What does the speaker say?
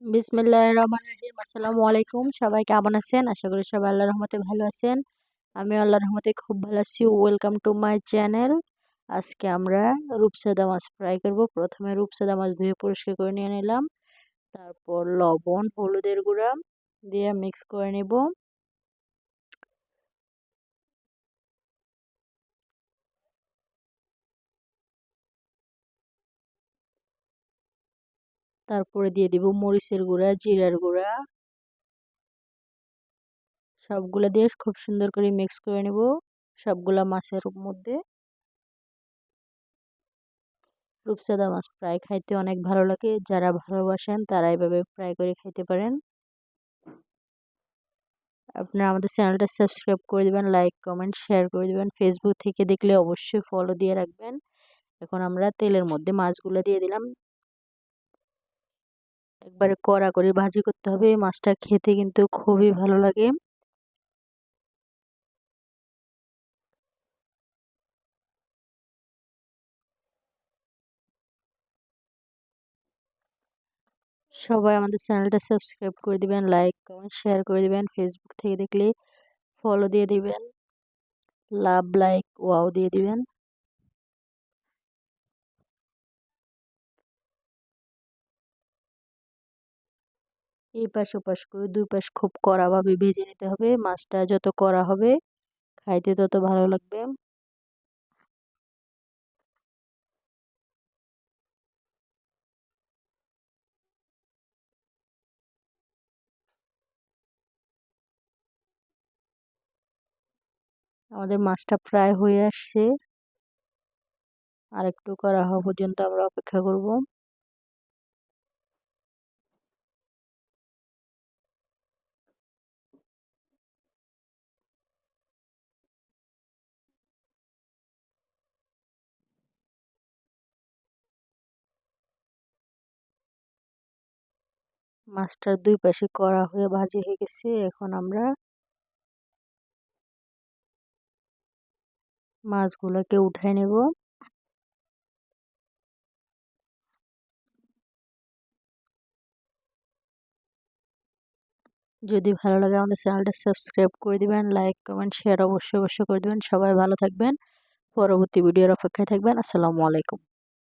বিসমিল্লাহির রহমানির রহিম। আসসালামু আলাইকুম। সবাই কেমন আছেন? আশা করি সবাই আল্লাহর রহমতে ভালো আছেন। আমি আল্লাহর রহমতে খুব ভালো আছি। Welcome to my channel. আজকে আমরা রূপচাঁদা মাছ ফ্রাই করব। প্রথমে রূপচাঁদা মাছ ধুয়ে পরিষ্কার করে নিয়ে নিলাম। তারপর লবণ, হলুদের গুঁড়া দিয়ে মিক্স করে নেব। তারপরে দিয়ে দিব মরিচের গুঁড়া, জিরার গুঁড়া, সবগুলা দিয়ে খুব সুন্দর করে মিক্স করে নেব সবগুলা মাছের মধ্যে। রূপচাঁদা মাছ ফ্রাই খাইতে অনেক ভালো লাগে। যারা ভালোবাসেন তারা এভাবে ফ্রাই করে খাইতে পারেন। আপনারা আমাদের চ্যানেলটা সাবস্ক্রাইব করে দিবেন, লাইক কমেন্ট শেয়ার করে দিবেন। ফেসবুক থেকে দেখলে অবশ্যই ফলো দিয়ে রাখবেন। এখন আমরা তেলের মধ্যে মাছগুলো দিয়ে দিলাম। একবারে কড়া করে ভাজি করতে হবে। এই মাছটা খেতে কিন্তু খুবই ভালো লাগে। সবাই আমাদের চ্যানেলটা সাবস্ক্রাইব করে দিবেন, লাইক কমেন্ট শেয়ার করে দিবেন। ফেসবুক থেকে দেখলে ফলো দিয়ে দিবেন, লাভ লাইক ওয়াও দিয়ে দিবেন। এই পাশ ওপাশ করে দুই পাশ খুব কড়াভাবে ভেজে নিতে হবে। মাছটা যত কড়া হবে খাইতে তত ভালো লাগবে। আমাদের মাছটা ফ্রাই হয়ে আসছে। আর একটু করা হওয়া পর্যন্ত আমরা অপেক্ষা করব। মাছটার দুই পাশে কড়া হয়ে ভাজি হয়ে গেছে। এখন আমরা মাছগুলোকে উঠাই নেব। যদি ভালো লাগে আমাদের চ্যানেলটা সাবস্ক্রাইব করে দিবেন, লাইক কমেন্ট শেয়ার অবশ্যই অবশ্যই করে দিবেন। সবাই ভালো থাকবেন। পরবর্তী ভিডিওর অপেক্ষায় থাকবেন। আসসালামু আলাইকুম।